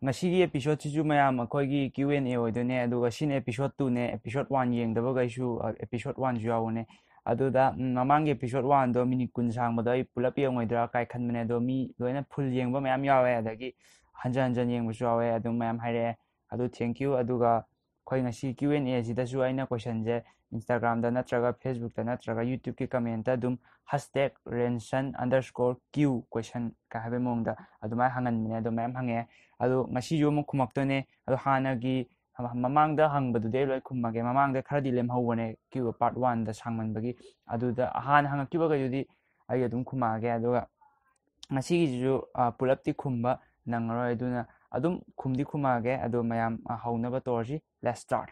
ngasi episode sisu mayam akhoi Q&A oidone aduga sin episode 2 ne episode 1 yengdaba gaisu episode 1 ju yawone aduda mamang episode 1 do minute kun sang badai pulap yengoidra kai khanmane do mi loina full yengba mayam yawe adagi hanjan yengbu su yawe adu mayam haire adu thank you aduga khoi ngasi Q&A sida su aina question je Instagram da natraga Facebook da natraga YouTube ki comment da dum #Rainson_Q question ka habe mongda adumai hangan mine do mayam hange adu ngasi jo mo khumaktone adu hanagi mamang da hangbadu de loi khumage mamang da kharadi lem hawone Q part 1 da sangman bagi adu da han hanga kiba ga yudi ai adum khumage adu ngasi gi jo pulap ti khumba nangroi aduna adum khumdi khumage adu mayam haunaba torji. Let's start.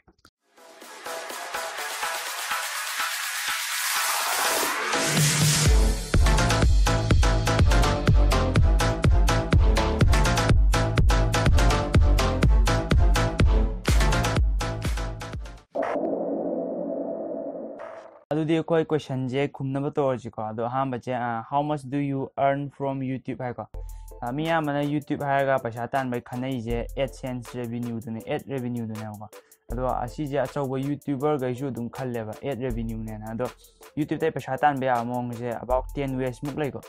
Adudi koi question je khumnaba torji ko ado hamba je how much do you earn from YouTube hai ko miya mana YouTube hai ga paisa tan bai khanai je AdSense revenue dune ad revenue dune ko ado asi je achawa YouTuber ga isu dum khalle ba ad revenue ne na ado YouTube tai paisa tan be among je about 10 ways muk lai ko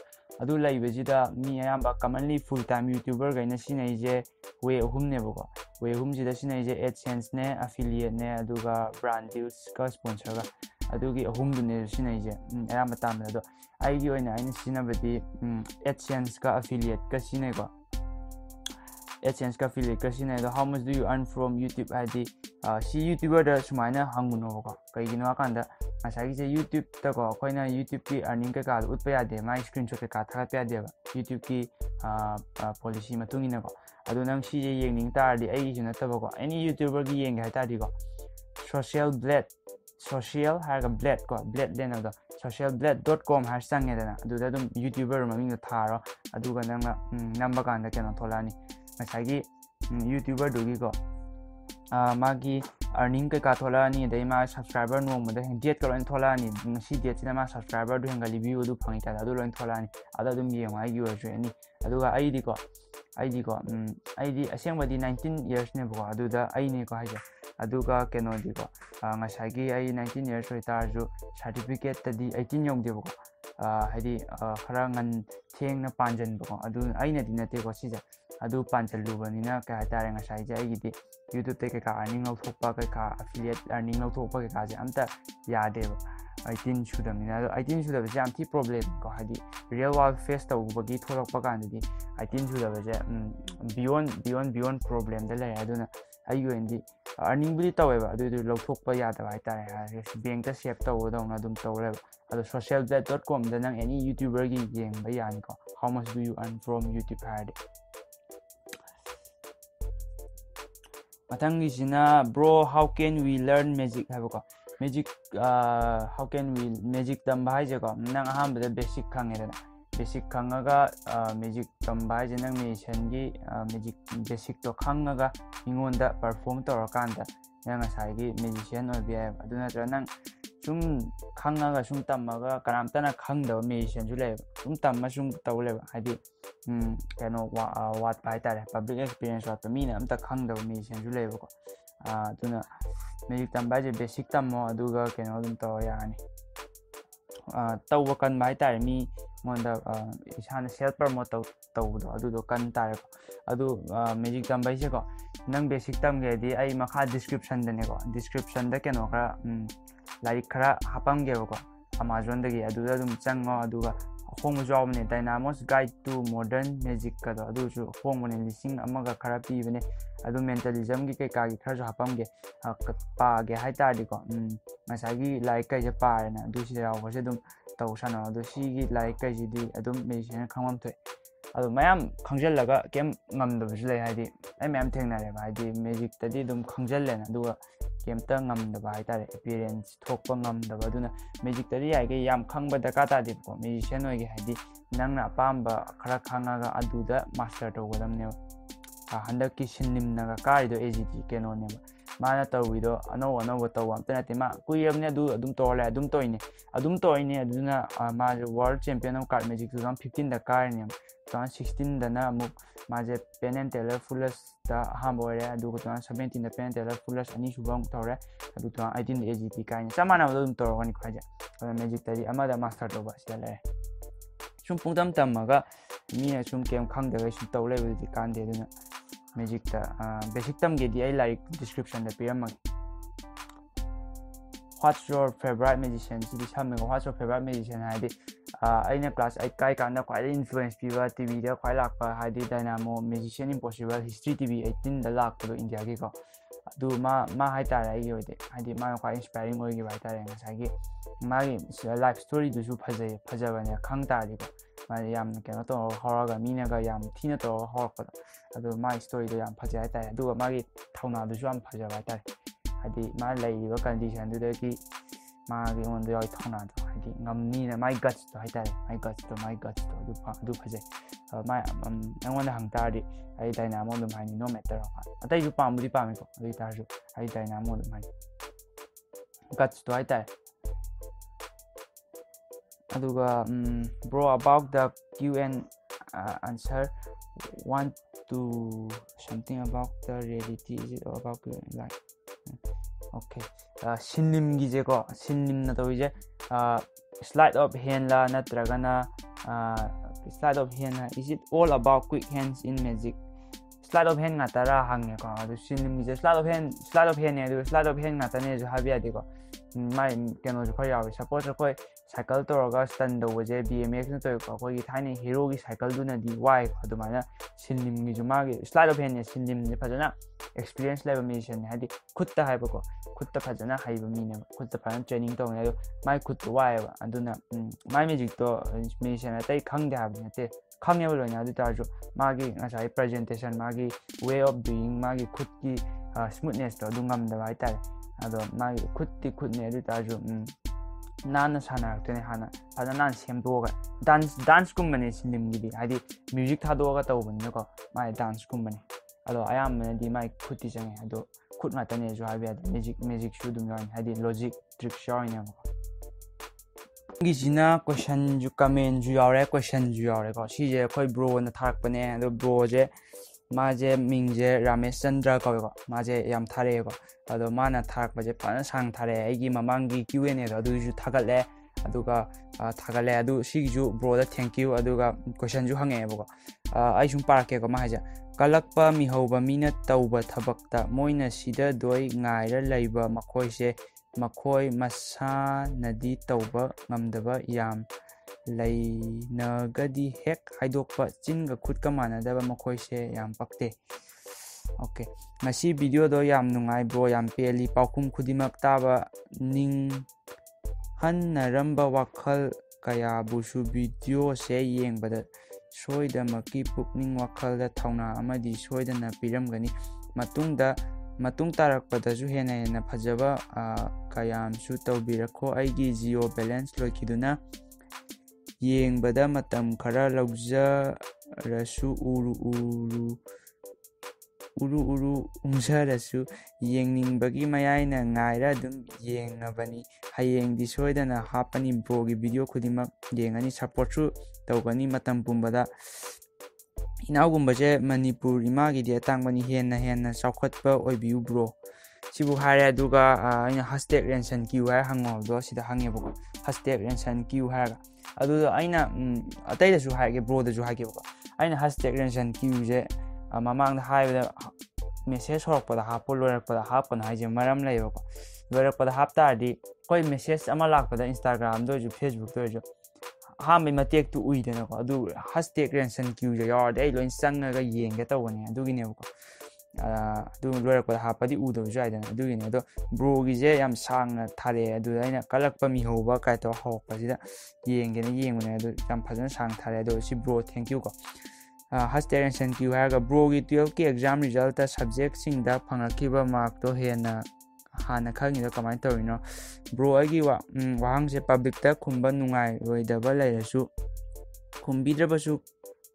adu lai be jida mi ayamba commonly full time YouTuber ga ina sinai je way ahum ne ko way ahum jida sinai je AdSense ne affiliate ne aduga brand deals ka sponsor ga adugi ahum dune sinai je ayamba tam ado ai gi oina aina sinabadi AdSense ka affiliate ka sinai ko AdSense ka affiliate ka sinai do how much do you earn from YouTube id si YouTuber da sumaina hanguno ko kai gino akanda masagi je YouTube ta ko koina YouTube ki earning ka utpa ya de mai screenshot ka tha pa de ba YouTube ki policy matungina ko adu nang si je yengning tar di ai jina ta ko any YouTuber gi yeng ga ta di ko social haga blade ko blade lena do socialblade.com #sang edana aduda dum YouTuber maming tharo aduga nang namba kanda kena tholani masagi YouTuber dogi ko magi earning ka tholani dai ma subscriber no mo da date ka loin tholani si date sina ma subscriber do hengali view du phangi ta adu loin tholani ada dum yeng ai yu ani aduga ID ko ID asengwadi 19 years ne bo aduda ai ne ko haja aduga keno di ko ngasagi ai 19 years oitarju certificate tadi 18 yong debo haidi khara ngan thengna panjan bo adu aina dinate ko sija adu panchalu banina ka hatare ngasai je ai gidi YouTube te ka earning out thokpa ka affiliate earning out thokpa ka je amta yade bo 18 shudamina 18 shudaba je amti problem ko haidi real world face ta ubagi thorokpa kan di 18 shudaba je beyond problem da la aduna ayu endi earning budi taweba adu lothokpa yada bai tare bank ta save taw dawna dum tawre adu socialblade.com da nang any YouTuber gi yeng ba yani ko how much do you earn from YouTube hard matang isina bro how can we learn magic have ko magic how can we magic dam bai je ko nang aham da basic khange da basic khangaga magic dam bai je nang mission gi magic basic to khangaga ingonda perform tawrakanda nang asai magician or be aduna nang sum khangaga sum tamaga karamtana khangda magician ju le sum tamma sum tawle hadi kano wat bai tare public experience wat mina amta khangda magician ju le ko aduna magic tamba je basic tammo aduga kano dum taw yani tawwa kan bai tare mi monda isana self promote tawdo adudo kan tare adu magic tamba je ko nang basic tam ge di ai makha description dane ko description da keno kara like kara hapam ge ko Amazon dagi aduda dum chango aduga home job ne Dynamos guide to modern magic ka do adu ju home ne lising amaga kara pi bane adu mentalism gi ka gi khara hapam ge pa ge hai ta di ko masagi like ka je pa na du si raw se dum taw sana adu si gi like ka ji di adum me sen khamam thoi adu mayam khangjal laga kem ngam da bujle haidi ai mayam thengna re haidi magic tadi dum khangjal le na du kem ta ngam da bai ta appearance thokpa ngam da baduna magic tadi ai ge yam khangba da ka ta di ko magician oi ge haidi nangna pamba khara khangaga adu da master to godam ne handak ki sinnim na ka do AGT keno ne mana tawido ano taw am tana tema kuyem ne du adum tole adum toine aduna ma world champion of card magic 2015 da car ne 2016 da na mu माजे pen and Taylor fullest दा हाम ओरे अदु को 17 दा pen and Taylor fullest अनि सुबम तोरे अदु 18 एजीटी काइन समाना दum तोरगनि खाजे मैजिक तरी अमादा मास्टर तोबा सिले सुम पुंगदम तमगा मीना सुम केम खंगदगा सुम तौले बदि कांदे दुना मैजिक ता बेसिक तम गेदि आई लाइक डिस्क्रिप्शन दा पिरम What's your favorite musician? What's your favorite musician? I class I kai kana quite influence people TV da quite like hadi dynamo musician impossible history TV 18 da lak to India gi ko du ma hai ta rai gi ode hadi ma quite inspiring oi gi bai ta re ngasai gi ma gi life story du su phajaba ne khang ta ri ko ma yam keno to horaga mina ga yam thina to horpa adu ma story do yam phajai ta du ma gi thauna du su am phajaba ta hadi ma lai ba condition du de ki ma gi on de oi thona do hadi ngamni na my guts to hai ta my guts to du phajai ma angwan hang ta di ai dynamo du mai no matter atai ju pam di pam ko ai ta ju ai dynamo du mai guts to hai ta aduga bro about the QnA answer want to something about the reality is it about like okay sinlim gi je ko sinlim na to je slide of hand la natragana slide of hand is it all about quick hands in magic slide of hand ngata ra hange ko adu sinlim gi je slide of hand ne adu slide of hand ngata ne ju habia de ko mai keno ju khaya suppose ko cycle to ga stand do je BMX na to ko gi thani hero gi cycle du na di y adu mana sinlim gi ju ma gi slide of hand ne sinlim ne phajana experience level musician hadi khutta hai ko khutta phajana hai ba mi ne khutta phan training to ne mai khut y ba aduna mai music to musician atai khang de ha ne te khang ne lo nya adu ta ju ma gi ngasai presentation ma gi way of doing ma gi khut ki smoothness to du ngam da bai ta ado ma gi khut ne adu ta ju nana sana tene hana ada nan sem do ga dance kum mane sinim gi hadi music tha do ga to bun ne ko mai dance kum mane ado ayam mane di mai khuti jange ado khut ma tane jo habi magic shu dum yan hadi logic trick show ina gi jina question ju comment ju yare question ju yare ko si je khoi bro na tharak pane ado bro je ma je ming je Ramesh Chandra ko ma je yam thare ko ado mana tharak ba je pan sang thare ai gi mamang gi QnA do adu ju thagal le aduga thagale adu si ju bro da thank you aduga question ju hange bo ai sum par ke ko ma haja kalakpa mi hoba mina tauba thabakta moina sida doi ngai ra leiba makhoi se makhoi masa nadi tauba ngamdaba yam lainagadi hek haidokpa chinga khutka manadaba makhoi se yam pakte okay ngasi video do yam nungai bro yam peli paukum khudimak taba ning hanaramba wakhal kaya busu video se yengbada soidamaki pukning wakhal da thauna amadi soidana piramgani matung tarakpada ju hena phajaba kayam su tawbirakho aigi geo balance loikiduna yengbada matam khara lawja rasu uru umsarasu yengningba mayaina ngaira dum yengabani hayeng di soidana hapani bro gi video khudimak yengani support su tawgani matam pumbada inaugumba je manipur ima gi de tangbani henna chawkhatpa oibiu bro sibu hare aduga aina hashtag Rainson Q ha hango do sida hange bo hashtag Rainson Q ha adu aina atai da su haige bro da su haige bo aina hashtag Rainson Q je mamang da haibda message horokpada hapo lorakpada hapon haije maram leibo lorakpada hapta di koi message ama lakpada Instagram do ju Facebook do ju hambe matek tu uidena ko adu hashtag Rainson Q je yard ai loin sanga ga yenga tawani adu gi ne ko adu lorakpada hapadi udo jaidena adu gi ne do bro gi je yam sangna thare adu aina kalakpa mi hoba kai to hokpa sida yengene yengune adu yam phajana sang thare adu si bro thank you ko hashtag Rainson Q haga bro gi 12 ki exam result ta subject sing da phangakiba mark to hena hana khangi da kamai tawino bro agi wahang se public ta khumba nungai roidaba lairasu khumbidrabasu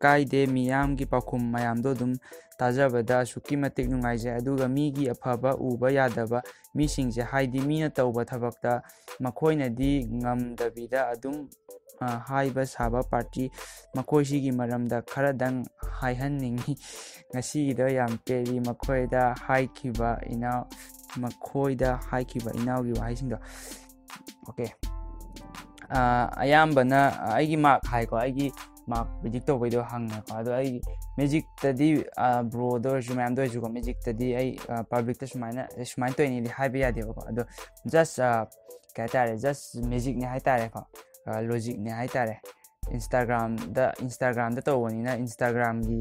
kaide miyam gi pakhum mayam do dum tajabada suki matik nungai je aduga mi gi afaba uba yadaba mi sing je haidi mi na tawba thabakta makhoina di ngam dabida adum हाइबा साबा party मखोइसिगी मरमदा खरदंग हाइहन्निंगी ngasido yam peri makhoida haikiba ina makhoida haikiba inaugi wahisingdo okay ayambana aigi mark hai ko aigi mark predict to video hangna ko ado ai magic tadi bro do jumam do jugo magic tadi ai public ta sumaina to ni haiba ya de ko ado just kaitare just magic ni haitare ko logic ni haitare Instagram da to woni na Instagram gi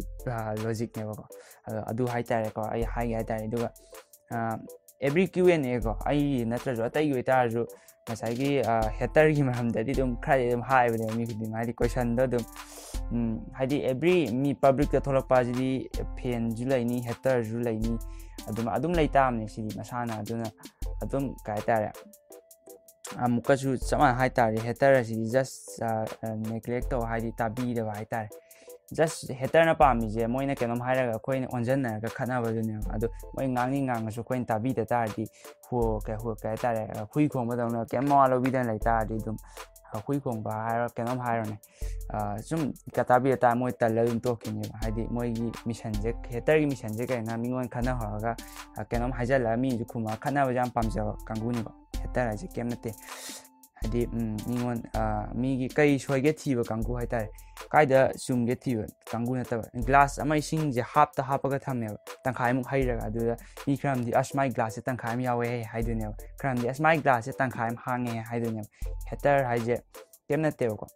logic ne ko adu haitare ko ai haitare duga every QnA ko ai natra jo tai yu ta jo masai gi hater gi maram da di dum khai dum hai ba mi khudi mai question da dum haidi every mi public da tholak pa ji fan ju lai ni hater ju lai ni adum lai tam ne si masana aduna adum kai tare amukasu sama hai tare hater si just neglect to haidi tabi da hai tare just hater na pa mi je moina kenom haira ga koin onjan na ga khana ba dune adu moi ngang so koin tabi da tar di ho ka tare hui khong ba dong na kem ma lo bi dan lai tar di dum hui khong ba haira kenom haira ne sum ka tabi ta moi tal la dum to kini haidi moi gi mission je hater gi mission je ka na mi ngon khana ha ga kenom haja la mi ju khuma khana ba jam pam ja kangu ni ba hater ai je kem na te hadi ningon mi gi kai shoi ge thi ba kangu hai tai kai da sum ge thi ba kangu na ta glass amai sing je hap ga thamne tangkhai mu hai ra adu mi kram di asmai glass tangkhai mi yawe hai du ne kram di asmai glass tangkhai hange hai du ne hater hai je kem na te ko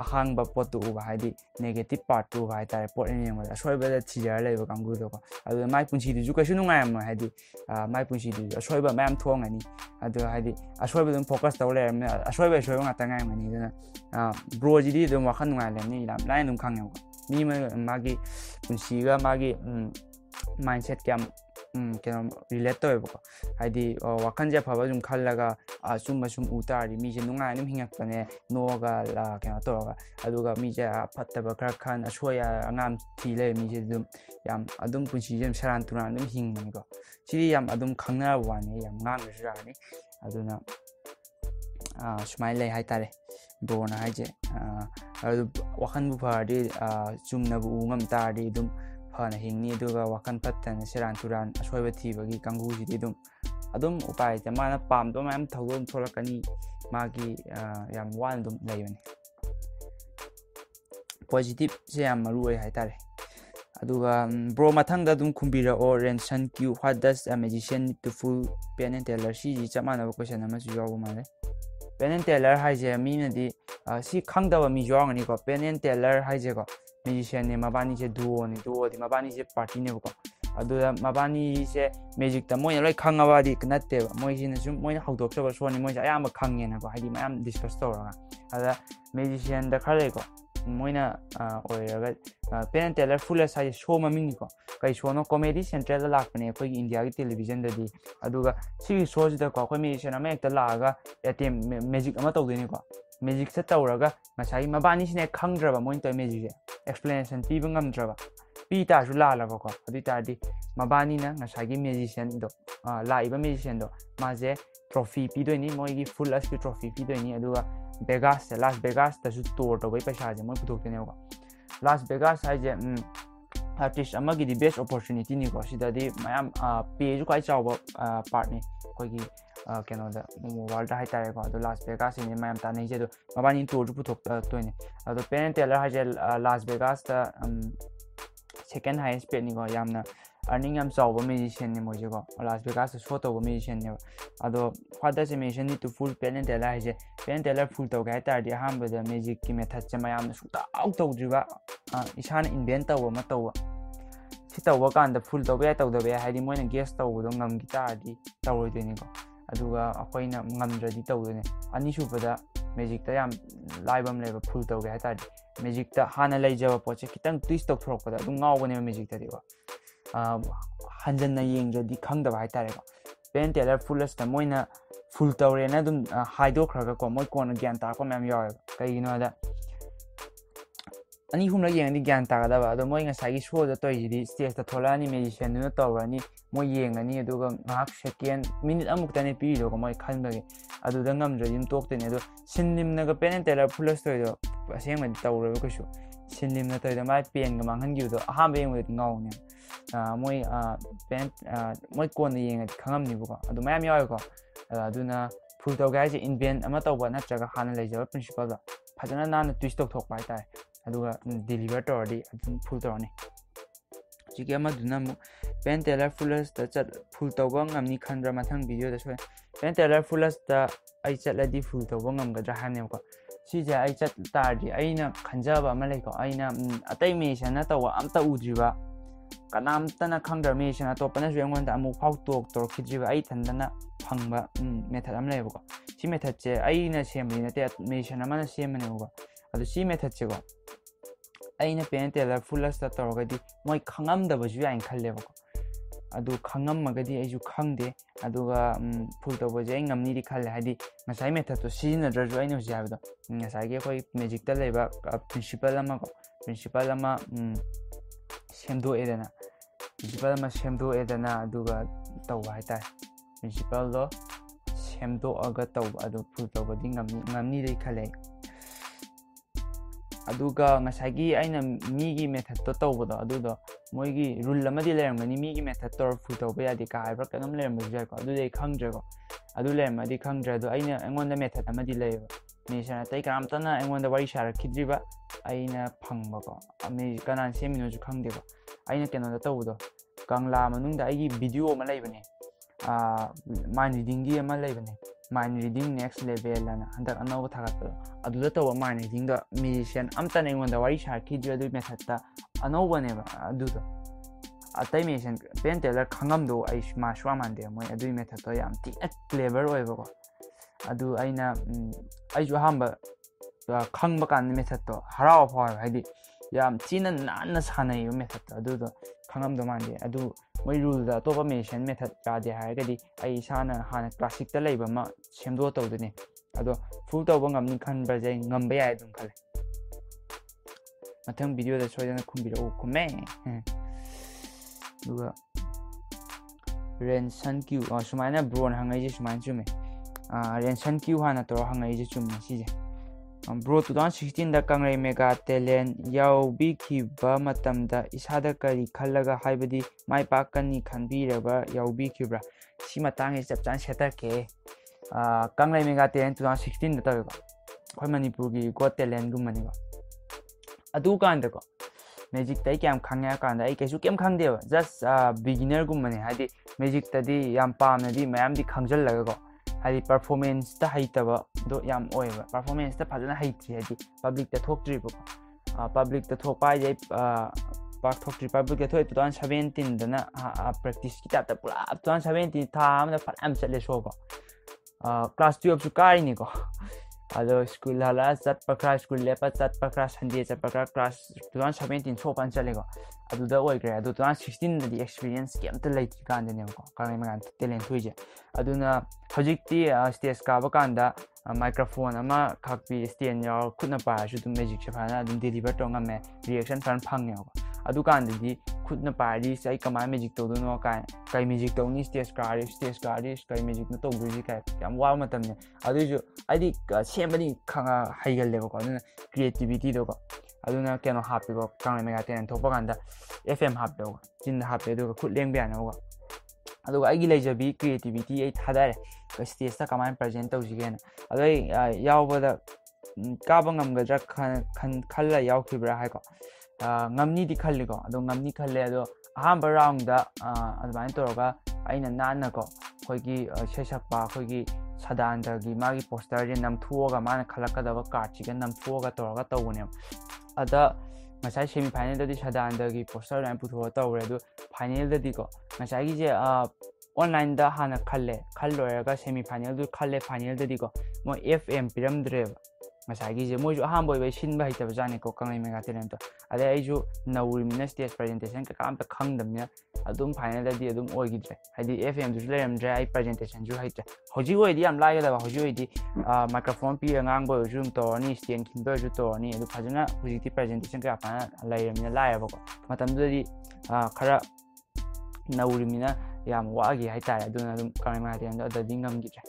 ahang ba pot tu ba hai di negative part tu hai tai pot ni ma shoi ba da thi ja lai ba kangu do ko adu mai punchi du ju ka sunu ngai ma hai di mai punchi du shoi ba mam thong ani adu hai di ashoi ba dum focus taw le ashoi ba nga ta ngai ma ni na bro ji di dum wa khan ngai le ni lam lai dum khang ni ma gi punchi ga ma gi mindset kyam keno relate to ko hai di wa khan je pha ba jum khal la ga sum uta ri mi je nungai nim hingak tane no ga la keno to ga adu ga mi je phatta ba khar khan ashoi angam thi le mi je dum yam adum punchi jem saran turan dum hing ni ko chi yam adum khangna wa ne yam ngang ra ni aduna smile lai hai tare bro na hai je adu wakhan bu pha di chumna bu ngam ta di dum phana hingni duga wakhan pattan seran turan ashoi ba thi bagi kangu ji di dum adum upai te mana pam do mam thogom tholakani magi yam wan dum lai bani positive se yam maru hai tare aduga bro mathang da dum khumbira or Rainson Q what does a magician need to fool pen and teller si ji chamana ba question ama su yaw ma le pen and teller hai je mi na di si khang da ba mi yaw ngani ko pen and teller hai je ko magician ne mabani je duo di mabani je party ne ko aduda mabani je magic ta moi loi khang aba di knatte moi jin sum moi hawdok sa ba so ni moi ja ayam khang ne na ko haidi mayam discuss to ra ada magician da khale ko moina oiraga pen teller full size show maming ko kai show no comedy central la lakne ko india gi television da di aduga si show da ko magician ama ekta laga atem magic ama to deni ko magic se tawraga masai mabani sine khangdra ba moin to magic explanation pi bangam draba pi ta su la ko adu ta di mabani na ngasai gi magician do la iba magician do ma je trophy pi do ni moi gi full as trophy pi do ni aduga Vegas Las Vegas ta su tour to bai paisa je moi puthok tene ko Las Vegas hai je artist amagi di best opportunity ni ko sida di mayam pay ju kai chaw part ni koi gi keno da world hai tare ko do Las Vegas ni mayam ta nei je do mabani tour ju puthok to ni ado pen teller hai je Las Vegas ta second highest pay ni ko yamna earning am chaw ba magician ni mo je ko Las Vegas show to ba magician ni ado what does a magician need to full pen and teller hai je pen teller full to ga ta di ham ba da magic ki method che mayam su ta out to driba isana invent to ma to si to kan da full to ba to da ba hai di moi na guess to do ngam gi ta di to roi de ni ko aduga akoina ngam dra di to ne ani su ba da magic ta yam live am le ba full to ga ta di magic ta hana lai ja ba po che kitang twist to thok ba da du ngaw ne magic ta di wa hanjan na yeng ja di khang da ba hai ta re ko pen teller full as ta moi na full to re na dum haido khra ko moi kon gyan ta ko mem yaw kai no da ani hum la yeng ni gyan ta ga da ba do moi nga sai gi show da toy ji stage ta thola ni magician nu tawra ni moi yeng ani adu ga ngak second minute amuk ta ne pi do ko moi khan ba ge adu da ngam jo yim tok te ne do sinlim na ga pen and teller plus toy do aseng ma tawra ko shu sinlim na toy da mai pen ga mang han gi do ha ba yeng we ngau ne moi pen moi kon yeng khangam ni bu ko adu mayam yaw ko aduna full to guys invent ama tawba na chaga hana leja principal da phajana na twist tok thok pai tai aduga deliver to di full to ni jige ama duna mu pen teller fullers da chat full to bang amni khandra mathang video da so pen teller fullers da ai chat la di full to bang am ga ha ne ko si ja ai chat tar di aina khanja ba ma le ko aina atai me shana tawa am ta udri ba kanam tana khangdar me shana to pana jwengon da amu phau tok tor khiji ba ai thandana phangba method am le ko si method che aina semni na te me shana mana semne ko adu si method che ko aina pen teller fullers ta tor ga di moi khangam da ba ju ain khalle ko adu khangam ma ga di ai ju khangde adu ga full to ba je ngamni di khalle hadi ngasai method to si na dra ju aina ju ya ba ngasai ge koi magic ta leba principal ama ko principal ama semdo edana principal ama semdo edana adu ga taw hai tai principal do semdo aga taw adu full to ba di ngamni di khalle aduga ngasagi aina migi method to tawbodo adudo moigi rule amadi lermani migi method to full tawba yadi ka haibra kanam lermu jai ko adu dei khangdre ko adu lermadi khangdre do aina engonda method amadi leiba mesana tai kam tana engonda wari shara khidriba aina phangba ko ami kanan semino ju khangde ko aina keno da tawbodo kangla manungda aigi video ma leibane mind reading gi ama leibane mind reading next level ana handak anau thagat adu da taw mind reading da mission amta ne ngonda wari shar ki ju method ta anau bane ba adu da atai mission pen teller khangam do ai ma shwa man de moi adu method to yam ti clever oi ba ko adu aina ai ju hamba khangba kan method to haraw phaw haidi yam china nan sanai method adu da khangam do man de adu moi rule da to mission method ka de ha ga di ai sana hana classic ta leiba ma semdo to dune ado full to bangam ni khan ba jai ngam ba ya dum khale mathang video da soidana khumbira o kume duga Rainson Q sumaina bron hangai je sumain chume Rainson Q hana to hangai je chum si je bro 2016 da kangrei mega talent yau bi ki ba matam da isada kari khallaga haibadi mai pakani khanbiraba yau bi ki bra si matang e chap chan setar ke kangrei mega talent 2016 da tawe ko khoi manipur gi got talent gum mani ba adu kan da ko magic tai kyam khangya kan da ai kesu kem khangde ba just beginner gum mani hadi magic ta di yam pam na di mayam di khangjal laga ko hadi performance ta haitaba do yam oiba performance ta phajana haitri hadi public ta thokri bo public ta thokpa jai pak thokri public ta thoi 2017 dana practice ki ta pura 2017 tha amna phalam chale so ko class 12 su kai ni ko ado school hala chat pakra school lepa chat pakra sunday chat pakra class 2017 so pan chale ko adu da oi gre adu 2016 di experience ki amta lait kan de ne ko kan ma gan talent hoije aduna hojikti stage ka ba kan da microphone ama khakpi stand yaw khutna pa shu dum magic chapana dum deliver to ngame reaction fan phang yaw adu kan di khutna pa ri sai kama magic to no kai magic to ni stage ka kai magic no to bu kai yam wa matam ne adu ju adi sembani khanga haigal le ko aduna creativity do ko aduna keno happy ko kan me ga ten thok pa kan da fm happy ko chin happy do khut leng bya na ko adu ai gi lejabi creativity ai thadare ka stage ta kama present to jigen adu yaw ba da ka ba ngam ga khan khalla yaw khibra hai ko ngamni di khalle ko adu ngamni khalle adu ahamba round da advain to ga aina nan ko khoi gi shesak pa khoi gi sadan da gi magi poster je nam thuo ga man khalaka da ba card chi ga nam thuo ga to ga to ne ada ngasai semi final da di sadan da gi poster ran pu thuo to re adu final da di ko ngasai gi je online da hana khalle khalloya ga semi final du khalle final da di ko mo fm piram dre ngasai gi je mo ju aham boy bai sin ba hita ba jane ko kangai mega talent to ade ai ju nawul mina stage presentation ka kam ta khang dam ne ꯑꯗꯨꯝ ꯐꯥꯏꯅꯦꯜꯗꯗꯤ ꯑꯗꯨꯝ ꯑꯣꯏꯈꯤꯗ꯭ꯔꯦ ꯍꯥꯏꯗꯤ FM ꯗꯨꯁꯨ ꯂꯩꯔꯝꯗ꯭ꯔꯦ ꯑꯩ ꯄ꯭ꯔꯖꯦꯟꯇꯦꯁꯟꯁꯨ ꯍꯩꯇ꯭ꯔꯦ ꯍꯧꯖꯤꯛ ꯑꯣꯏꯗꯤ ꯌꯥꯝ ꯂꯥꯏꯒꯗꯕ ꯍꯧꯖꯤꯛ ꯑꯣꯏꯗꯤ ꯃꯥꯏꯀ꯭ꯔꯣꯐꯣꯟ ꯄꯤꯔ ꯉꯥꯡꯕ ꯑꯣꯏꯔꯁꯨ ꯑꯗꯨꯝ ꯇꯧꯔꯅꯤ ꯁ꯭ꯇꯦꯟ ꯈꯤꯟꯕ ꯑꯣꯏꯔꯁꯨ ꯇꯧꯔꯅꯤ ꯑꯗꯨ ꯐꯖꯅ ꯍꯧꯖꯤꯛꯇꯤ ꯄ꯭ꯔꯖꯦꯟꯇꯦꯁꯟ ꯀꯌꯥ ꯐꯖꯅ ꯂꯩꯔꯕꯅꯤꯅ ꯂꯥꯏꯔꯕꯀꯣ ꯃꯇꯝꯗꯨꯗꯗꯤ ꯈꯔ ꯅꯧꯔꯤꯕꯅꯤꯅ ꯌꯥꯝ ꯋꯥꯈꯤ ꯍꯥꯏꯇꯥꯔꯦ ꯑꯗꯨꯅ ꯑꯗꯨꯝ ꯀꯔꯃꯥꯏꯇꯦꯟꯗꯣ ꯑꯗꯨꯗꯤ ꯉꯝꯈꯤꯗ꯭ꯔꯦ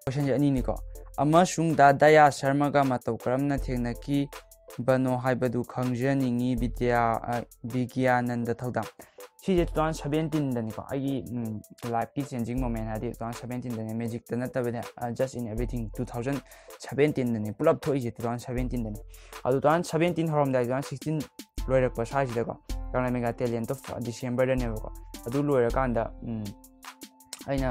ꯀꯣꯏꯁꯟꯁꯦ ꯑꯅꯤꯅꯤꯀꯣ ꯑꯃꯁꯨꯡ ꯗꯌꯥ ꯁꯔꯃꯒ ꯃꯇꯧ ꯀꯔꯝꯅ ꯊꯦꯡꯅꯈꯤꯕꯅꯣ ꯍꯥꯏꯕꯗꯨ ꯈꯪꯖꯅꯤꯡꯉꯤ ꯕꯤꯒ꯭ꯌꯥꯅꯟꯗ ꯊꯧꯗꯥꯝ ꯁꯤꯁꯦ 2017ꯗꯅꯤꯀꯣ ꯑꯩꯒꯤ ꯂꯥꯏꯐꯀꯤ ꯆꯦꯟꯖꯤꯡ ꯃꯣꯃꯦꯟ ꯍꯥꯏꯗꯤ 2017ꯗꯅꯤ ꯃꯦꯖꯤꯛꯇ ꯅꯠꯇꯕꯅꯦ ꯖꯁ ꯏꯟ ꯑꯦꯕ꯭ꯔꯤꯊꯤꯡ 2017ꯗꯅꯤ ꯄꯨꯂꯞ ꯊꯣꯛꯏꯁꯦ 2017ꯗꯅꯤ ꯑꯗꯨ 2017 ꯍꯧꯔꯝꯗꯥꯏ 2016 ꯂꯣꯏꯔꯛꯄ ꯁ꯭ꯋꯥꯏꯁꯤꯗꯀꯣ ꯀꯪꯂꯥ ꯃꯦꯒꯥ ꯇꯦꯂꯦꯟꯠ ꯑꯣꯐ ꯗꯤꯁꯦꯝꯕꯔꯗꯅꯦꯕꯀꯣ ꯑꯗꯨ ꯂꯣꯏꯔꯀꯥꯟꯗ ꯑꯩꯅ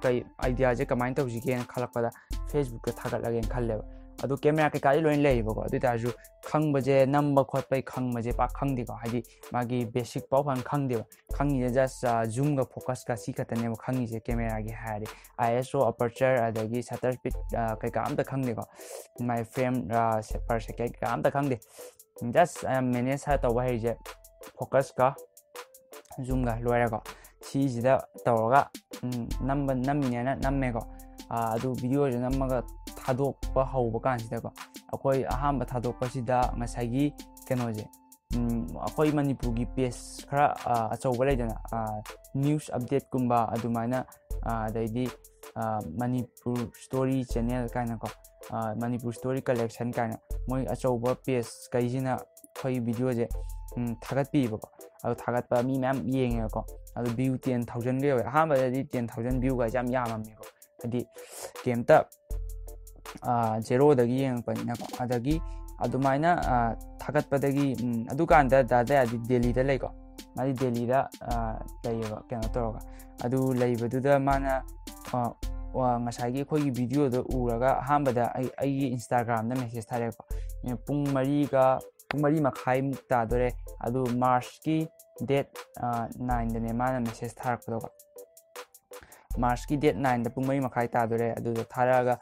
ꯀꯩ ꯑꯥꯏꯗꯤꯌꯥꯁꯦ ꯀꯃꯥꯏꯅ ꯇꯧꯁꯤꯒꯦꯅ ꯈꯜꯂꯛꯄꯗ ꯐꯦꯁꯕꯨꯛꯇ ꯊꯥꯒꯠꯂꯒꯦꯅ ꯈꯜꯂꯦꯕ ꯑꯗꯨ ꯀꯦꯃꯦꯔꯥ ꯀꯩꯀꯥꯗꯤ ꯂꯣꯏꯅ ꯂꯩꯌꯦꯕꯀꯣ ꯑꯗꯨ ꯑꯣꯏꯇꯥꯔꯁꯨ ꯈꯪꯕꯁꯦ ꯅꯝꯕ ꯈꯣꯠꯄꯩ ꯈꯪꯕꯁꯦ ꯄꯥꯛ ꯈꯪꯗꯦꯀꯣ ꯍꯥꯏꯗꯤ ꯃꯥꯒꯤ ꯕꯦꯁꯤꯛ ꯄꯥꯎ ꯐꯖꯅ ꯈꯪꯗꯦꯕ ꯈꯪꯉꯤꯁꯦ ꯖꯁ ꯖꯨꯝꯒ ꯐꯣꯀꯁꯀ ꯁꯤ ꯈꯛꯇꯅꯦꯕ ꯈꯪꯉꯤꯁꯦ ꯀꯦꯃꯦꯔꯥꯒꯤ ꯍꯥꯏꯔꯗꯤ ISO ꯑꯄꯔꯆꯔ ꯑꯗꯒꯤ ꯁꯇꯔ ꯁ꯭ꯄꯤꯠ ꯀꯩꯀꯥ ꯑꯝꯇ ꯈꯪꯗꯦꯀꯣ ꯃꯥꯏ ꯐ꯭ꯔꯦꯝ ꯄꯔ ꯁꯦꯀꯦꯟ ꯀꯩꯀꯥ ꯑꯝꯇ ꯈꯪꯗꯦ ꯖꯁ ꯃꯦꯅꯦꯖ ꯇꯧꯕ ꯍꯩꯔꯤꯁꯦ ꯐꯣꯀꯁꯀ ꯖꯨꯝꯒ ꯂꯣꯏꯔꯦꯀꯣ ꯁꯤꯁꯤꯗ ꯇꯧꯔꯒ ꯅꯝꯃꯤꯅꯦꯅ ꯅꯝꯃꯦꯀꯣ ꯑꯗꯨ ꯚꯤꯗꯤꯑꯣꯁꯦ ꯅꯝꯃꯒ ꯊꯥꯗꯣꯛꯄ ꯍꯧꯕ ꯀꯥꯟꯁꯤꯗꯀꯣ ꯑꯩꯈꯣꯏ ꯑꯍꯥꯟꯕ ꯊꯥꯗꯣꯛꯄꯁꯤꯗ ꯉꯁꯥꯏꯒꯤ ꯀꯩꯅꯣꯁꯦ ꯑꯩꯈꯣꯏ ꯃꯅꯤꯄꯨꯔꯒꯤ ꯄꯦꯖ ꯈꯔ ꯑꯆꯧꯕ ꯂꯩꯗꯅ ꯅ꯭ꯌꯨꯁ ꯑꯞꯗꯦꯠꯀꯨꯝꯕ ꯑꯗꯨꯃꯥꯏꯅ ꯑꯗꯩꯗꯤ ꯃꯅꯤꯄꯨꯔ ꯁ꯭ꯇꯣꯔꯤ ꯆꯦꯅꯦꯜ ꯀꯥꯏꯅꯀꯣ ꯃꯅꯤꯄꯨꯔ ꯁ꯭ꯇꯣꯔꯤ ꯀꯂꯦꯛꯁꯟ ꯀꯥꯏꯅ ꯃꯣꯏ ꯑꯆꯧꯕ ꯄꯦꯖ ꯀꯩꯁꯤꯅ ꯑꯩꯈꯣꯏ ꯚꯤꯗꯤꯑꯣꯁꯦ ꯊꯥꯒꯠꯄꯤꯕꯀꯣ ꯑꯗꯨ ꯊꯥꯒꯠꯄ ꯃꯤ ꯃꯌꯥꯝ ꯌꯦꯡꯉꯦꯕꯀꯣ ꯑꯗꯨ ꯚ꯭ꯌꯨ 10,000ꯒ ꯌꯧꯋꯦ ꯑꯍꯥꯟꯕꯗꯗꯤ 10,000 ꯚ꯭ꯌꯨꯒꯁꯦ ꯌꯥꯝ ꯌꯥꯝꯃꯝꯃꯦꯀꯣ ꯍꯥꯏꯗꯤ ꯀꯩꯝꯇ ꯖꯦꯔꯣꯗꯒꯤ ꯌꯦꯡꯉꯛꯄꯅꯤꯅꯀꯣ ꯑꯗꯒꯤ ꯑꯗꯨꯃꯥꯏꯅ ꯊꯥꯒꯠꯄꯗꯒꯤ ꯑꯗꯨꯀꯥꯟꯗ ꯗꯌꯥꯗꯤ ꯗꯦꯜꯂꯤꯗ ꯂꯩꯀꯣ ꯃꯥꯗꯤ ꯗꯦꯜꯂꯤꯗ ꯂꯩꯌꯦꯕ ꯀꯩꯅꯣ ꯇꯧꯔꯒ ꯑꯗꯨ ꯂꯩꯕꯗꯨꯗ ꯃꯥꯅ ꯉꯁꯥꯏꯒꯤ ꯑꯩꯈꯣꯏꯒꯤ ꯚꯤꯗꯤꯑꯣꯗꯣ ꯎꯔꯒ ꯑꯍꯥꯟꯕꯗ ꯑꯩꯒꯤ ꯏꯟꯁꯇꯥꯒ꯭ꯔꯥꯝꯗ ꯃꯦꯁꯦꯖ ꯊꯥꯔꯛꯑꯦꯀꯣ ꯄꯨꯡ 4:30ꯃꯨꯛ ꯇꯥꯗꯣꯔꯦ ꯑꯗꯨ ꯃꯥꯔꯆꯀꯤ ꯗꯦꯠ 9ꯗꯅꯦ ꯃꯥꯅ ꯃꯦꯁꯦꯖ ꯊꯥꯔꯛꯄꯗꯣꯀꯣ ꯃꯥꯔꯆꯀꯤ ꯗꯦꯠ 9ꯗ ꯄꯨꯡ 4:30 ꯇꯥꯗꯣꯔꯦ ꯑꯗꯨꯗ ꯊꯥꯔꯛꯑꯒ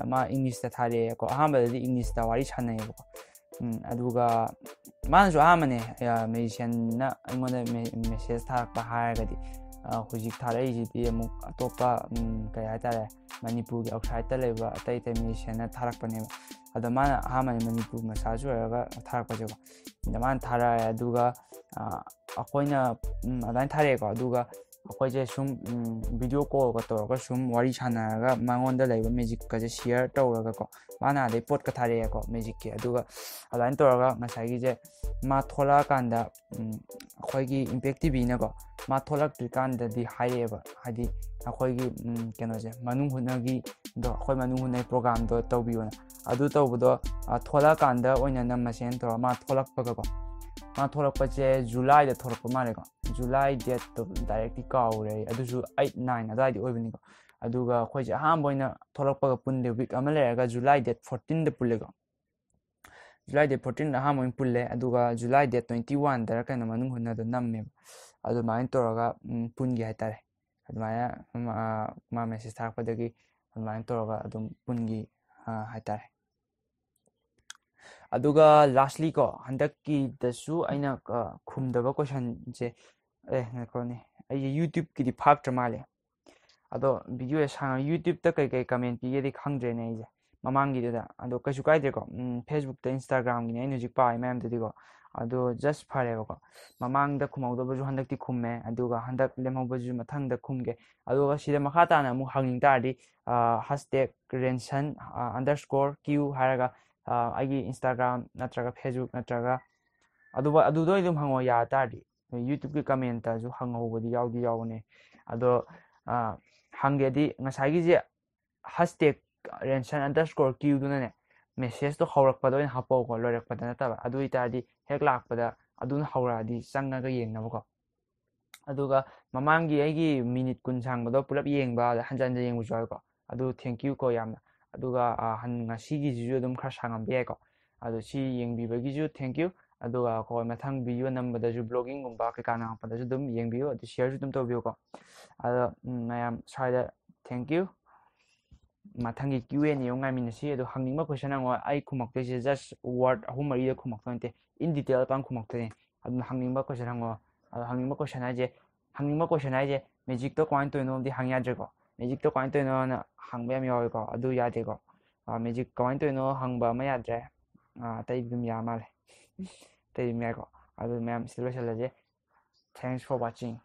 ꯃꯥ ꯏꯪꯂꯤꯁꯇ ꯊꯥꯔꯛꯑꯦꯀꯣ ꯑꯍꯥꯟꯕꯗꯗꯤ ꯏꯪꯂꯤꯁꯇ ꯋꯥꯔꯤ ꯁꯥꯟꯅꯩꯌꯦꯕꯀꯣ ꯑꯗꯨꯒ ꯃꯥꯅꯁꯨ ꯑꯍꯥꯟꯕꯅꯦ ꯃꯦꯖꯤꯁꯤꯌꯥꯟꯅ ꯑꯩꯉꯣꯟꯗ ꯃꯦꯁꯦꯖ ꯊꯥꯔꯛꯄ ꯍꯥꯏꯔꯒꯗꯤ ꯍꯧꯖꯤꯛ ꯊꯥꯔꯛꯏꯁꯤꯗꯤ ꯑꯃꯨꯛ ꯑꯇꯣꯞꯄ ꯀꯩ ꯍꯥꯏꯇꯥꯔꯦ ꯃꯅꯤꯄꯨꯔꯒꯤ ꯑꯥꯎꯠꯁꯥꯏꯗꯠꯇ ꯂꯩꯕ ꯑꯇꯩ ꯃꯦꯖꯤꯁꯤꯌꯥꯟꯅ ꯊꯥꯔꯛꯄꯅꯦꯕ ꯑꯗꯣ ꯃꯥꯅ ꯑꯍꯥꯟꯕꯅꯦ ꯃꯅꯤꯄꯨꯔ ꯃꯆꯥꯁꯨ ꯑꯣꯏꯔꯒ ꯊꯥꯔꯛꯄꯁꯦꯀꯣ ꯃꯥꯅ ꯊꯥꯔꯛꯑꯦ ꯑꯗꯨꯒ ꯑꯩꯈꯣꯏꯅ ꯑꯗꯨꯃꯥꯏꯅ ꯊꯥꯔꯛꯑꯦꯀꯣ ꯑꯗꯨꯒ ꯑꯩꯈꯣꯏꯁꯦ ꯁꯨꯝ ꯚꯤꯗꯤꯑꯣ ꯀꯣꯜꯒ ꯇꯧꯔꯒ ꯁꯨꯝ ꯋꯥꯔꯤ ꯁꯥꯟꯅꯔꯒ ꯃꯉꯣꯟꯗ ꯂꯩꯕ ꯃꯦꯖꯤꯛꯀꯁꯦ ꯁꯤꯌꯔ ꯇꯧꯔꯒꯀꯣ ꯃꯥꯅ ꯑꯗꯩ ꯄꯣꯠꯀ ꯊꯥꯔꯛꯑꯦꯀꯣ ꯃꯦꯖꯤꯛꯀꯤ ꯑꯗꯨꯒ ꯑꯗꯨꯃꯥꯏꯅ ꯇꯧꯔꯒ ꯉꯁꯥꯏꯒꯤꯁꯦ ꯃꯥ ꯊꯣꯛꯂꯛꯑꯀꯥꯟꯗ ꯑꯩꯈꯣꯏꯒꯤ ꯏꯝꯄꯦꯛ ꯇꯤꯚꯤꯅꯀꯣ ꯃꯥ ꯊꯣꯛꯂꯛꯇ꯭ꯔꯤꯀꯥꯟꯗꯗꯤ ꯍꯥꯏꯔꯛꯑꯦꯕ ꯍꯥꯏꯗꯤ ꯑꯩꯈꯣꯏꯒꯤ ꯀꯩꯅꯣꯁꯦ ꯃꯅꯨꯡ ꯍꯨꯠꯅꯒꯤꯗꯣ ꯑꯩꯈꯣꯏ ꯃꯅꯨꯡ ꯍꯨꯠꯅꯒꯤ ꯄ꯭ꯔꯣꯒꯥꯝꯗꯣ ꯇꯧꯕꯤꯌꯣꯅ ꯑꯗꯨ ꯇꯧꯕꯗꯣ ꯊꯣꯛꯂꯛꯑꯀꯥꯟꯗ ꯑꯣꯏꯅ ꯅꯝꯃꯁꯦꯅ ꯇꯧꯔꯒ ꯃꯥ ꯊꯣꯛꯂꯛꯄꯒꯀꯣ ꯃꯥ ꯊꯣꯛꯂꯛꯄꯁꯦ ꯖꯨꯂꯥꯏꯗ ꯊꯣꯛꯂꯛꯄ ꯃꯥꯜꯂꯦꯀꯣ ꯖꯨꯂꯥꯏ ꯗꯦꯠꯇꯣ ꯗꯥꯏꯔꯦꯛꯇꯤ ꯀꯥꯎꯔꯦ ꯑꯗꯨꯁꯨ 8-9 ꯑꯗꯨꯋꯥꯏꯗꯤ ꯑꯣꯏꯕꯅꯤꯀꯣ ꯑꯗꯨꯒ ꯑꯩꯈꯣꯏꯁꯦ ꯑꯍꯥꯟꯕ ꯑꯣꯏꯅ ꯊꯣꯛꯂꯛꯄꯒ ꯄꯨꯟꯗꯦ ꯋꯤꯛ ꯑꯃ ꯂꯩꯔꯒ ꯖꯨꯂꯥꯏ ꯗꯦꯠ 14ꯗ ꯄꯨꯜꯂꯦꯀꯣ ꯖꯨꯂꯥꯏ ꯗꯦꯠ 14ꯗ ꯑꯍꯥꯟꯕ ꯑꯣꯏꯅ ꯄꯨꯜꯂꯦ ꯑꯗꯨꯒ ꯖꯨꯂꯥꯏ ꯗꯦꯠ 21ꯗꯔ ꯀꯩꯅꯣ ꯃꯅꯨꯡ ꯍꯨꯠꯅꯗꯣ ꯅꯝꯃꯦꯕ ꯑꯗꯨꯃꯥꯏꯅ ꯇꯧꯔꯒ ꯄꯨꯟꯒꯦ ꯍꯥꯏꯇꯥꯔꯦ ꯑꯗꯨꯃꯥꯏꯅ ꯃꯥ ꯃꯦꯁꯦꯖ ꯊꯥꯔꯛꯄꯗꯒꯤ ꯑꯗꯨꯃꯥꯏꯅ ꯇꯧꯔꯒ ꯑꯗꯨꯝ ꯄꯨꯟꯒꯤ ꯍꯥꯏꯇꯥꯔꯦ ꯑꯗꯨꯒ ꯂꯥꯁꯂꯤꯀꯣ ꯍꯟꯗꯛꯀꯤꯗꯁꯨ ꯑꯩꯅ ꯈꯨꯝꯗꯕ ꯀꯣꯏꯁꯟꯁꯦ ꯉꯥꯏꯈꯣꯅꯦ ꯑꯩꯁꯦ ꯌꯨꯇ꯭ꯌꯨꯕꯀꯤꯗꯤ ꯐꯥꯛꯇ꯭ꯔ ꯃꯥꯜꯂꯦ ꯑꯗꯣ ꯚꯤꯗꯤꯑꯣꯁꯦ ꯁꯥꯡꯉ ꯌꯨꯇ꯭ꯌꯨꯕꯇ ꯀꯩ ꯀꯃꯦꯟ ꯄꯤꯒꯦꯗꯤ ꯈꯪꯗ꯭ꯔꯦꯅꯦ ꯑꯩꯁꯦ ꯃꯃꯥꯡꯒꯤꯗꯨꯗ ꯑꯗꯣ ꯀꯩꯁꯨ ꯀꯥꯏꯗꯦꯀꯣ ꯐꯦꯁꯕꯨꯛꯇ ꯏꯟꯁꯇꯥꯒ꯭ꯔꯥꯝꯒꯤꯅꯦ ꯑꯩꯅ ꯍꯧꯖꯤꯛ ꯄꯥꯏ ꯃꯌꯥꯝꯗꯨꯗꯤꯀꯣ ꯑꯗꯣ ꯖꯁ ꯐꯔꯦꯕꯀꯣ ꯃꯃꯥꯡꯗ ꯈꯨꯝꯍꯧꯗꯕꯁꯨ ꯍꯟꯗꯛꯇꯤ ꯈꯨꯝꯃꯦ ꯑꯗꯨꯒ ꯍꯟꯗꯛ ꯂꯦꯝꯍꯧꯕꯁꯨ ꯃꯊꯪꯗ ꯈꯨꯝꯒꯦ ꯑꯗꯨꯒ ꯁꯤꯗ ꯃꯈꯥ ꯇꯥꯅ ꯑꯃꯨꯛ ꯍꯪꯅꯤꯡ ꯇꯥꯔꯗꯤ #Rainson_Q ꯍꯥꯏꯔꯒ ꯑꯩꯒꯤ ꯏꯟꯁꯇꯥꯒ꯭ꯔꯥꯝ ꯅꯠꯇ꯭ꯔꯒ ꯐꯦꯁꯕꯨꯛ ꯅꯠꯇ꯭ꯔꯒ ꯑꯗꯨꯗ ꯑꯗꯨꯝ ꯍꯪꯉꯣ ꯌꯥ ꯇꯥꯔꯗꯤ ꯌꯨꯇ꯭ꯌꯨꯕꯀꯤ ꯀꯃꯦꯟꯇꯁꯨ ꯍꯪꯍꯧꯕꯗꯤ ꯌꯥꯎꯕꯅꯦ ꯑꯗꯣ ꯍꯪꯒꯦꯗꯤ ꯉꯁꯥꯏꯒꯤꯁꯦ #Rainson_Q ꯗꯨꯅꯅꯦ ꯃꯦꯁꯦꯖꯇꯣ ꯍꯧꯔꯛꯄꯗ ꯑꯣꯏꯅ ꯍꯥꯞꯄꯛꯎꯀꯣ ꯂꯣꯏꯔꯛꯄꯗ ꯅꯠꯇꯕ ꯑꯗꯨ ꯑꯣꯏꯇꯥꯔꯗꯤ ꯍꯦꯛ ꯂꯥꯛꯄꯗ ꯑꯗꯨꯅ ꯍꯧꯔꯛꯑꯗꯤ ꯆꯪꯉꯒ ꯌꯦꯡꯅꯕꯀꯣ ꯑꯗꯨꯒ ꯃꯃꯥꯡꯒꯤ ꯑꯩꯒꯤ ꯃꯤꯅꯤꯠ 10 ꯁꯥꯡꯕꯗꯣ ꯄꯨꯂꯞ ꯌꯦꯡꯕ ꯍꯟꯖꯟ ꯍꯟꯖꯟ ꯌꯦꯡꯕꯁꯨ ꯌꯥꯎꯋꯦꯀꯣ ꯑꯗꯨ ꯊꯦꯡꯀ꯭ꯌꯨ ꯀꯣ ꯌꯥꯝꯅ ꯑꯗꯨꯒ ꯉꯁꯤꯒꯤꯁꯤꯁꯨ ꯑꯗꯨꯝ ꯈꯔ ꯁꯥꯡꯉꯝꯕ ꯌꯥꯏꯀꯣ ꯑꯗꯣ ꯁꯤ ꯌꯦꯡꯕꯤꯕꯒꯤꯁꯨ ꯊꯦꯡꯀ꯭ꯌꯨ ꯑꯗꯨꯒ ꯑꯩꯈꯣꯏ ꯃꯊꯪ ꯚꯤꯗꯤꯑꯣ ꯅꯝꯕꯗꯁꯨ ꯕ꯭ꯂꯣꯒꯤꯡꯒꯨꯝꯕ ꯀꯩꯀꯥ ꯅꯝꯃꯛꯄꯗꯁꯨ ꯑꯗꯨꯝ ꯌꯦꯡꯕꯤꯌꯨ ꯑꯗꯨ ꯁꯤꯌꯔꯁꯨ ꯑꯗꯨꯝ ꯇꯧꯕꯤꯌꯨꯀꯣ ꯑꯗꯣ ꯃꯌꯥꯝ ꯁ꯭ꯋꯥꯏꯗ ꯊꯦꯡꯀ꯭ꯌꯨ ꯃꯊꯪꯒꯤ QnA ꯑꯃꯨꯛ ꯉꯥꯏꯃꯤꯟꯅꯁꯤ ꯑꯗꯣ ꯍꯪꯅꯤꯡꯕ ꯀꯣꯏꯁꯟ ꯍꯪꯉꯣ ꯑꯩ ꯈꯨꯝꯃꯛꯇꯣꯏꯁꯦ ꯖꯁ ꯋꯥꯔꯗ 3-4ꯗ ꯈꯨꯝꯃꯛꯇꯣꯏ ꯅꯠꯇꯦ ꯏꯟ ꯗꯤꯇꯦꯜ ꯈꯨꯝꯃꯛꯇꯣꯏꯅꯦ ꯑꯗꯨꯅ ꯍꯪꯅꯤꯡꯕ ꯀꯣꯏꯁꯟ ꯍꯪꯉꯣ hanging question haje hanging question haje magic to coin to no di hang ya ko magic to coin to no na hang ba mi ko adu ya de ko magic coin to no hang ba ma ya dre tai dum ya ma le tai mi ko adu ma'am solution la je thanks for watching